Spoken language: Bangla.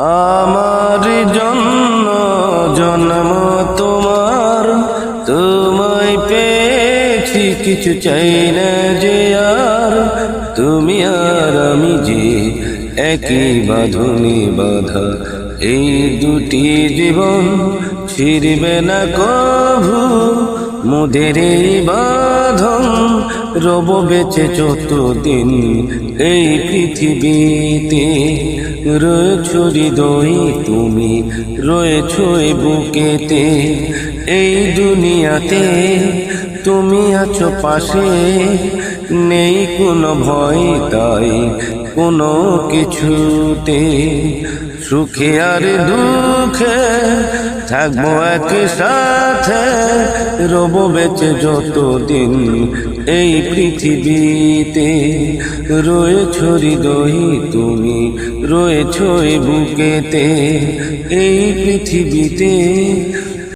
আমার জন্য জন্ম তোমার, তোমায় পেয়েছি কিছু চাই না যে আর। তুমি আর আমি যে একই বাঁধনে বাঁধা, এই দুটি জীবন ছিড়বে না কভু। মোদের এই বাঁধন রব বেঁচে যতদিন এই পৃথিবীতে। রয়েছ হৃদয়ে তুমি, রয়েছ এই বুকেতে। এই দুনিয়াতে তুমি আছো পাশে, নেই কোনো ভয় তাই কোনো কিছুতে। সুখে আর দুঃখে থাকবো একসাথে, রব বেঁচে যতদিন এই পৃথিবীতে। রয়েছ হৃদয়ে তুমি, রয়েছ এই বুকেতে। এই পৃথিবীতে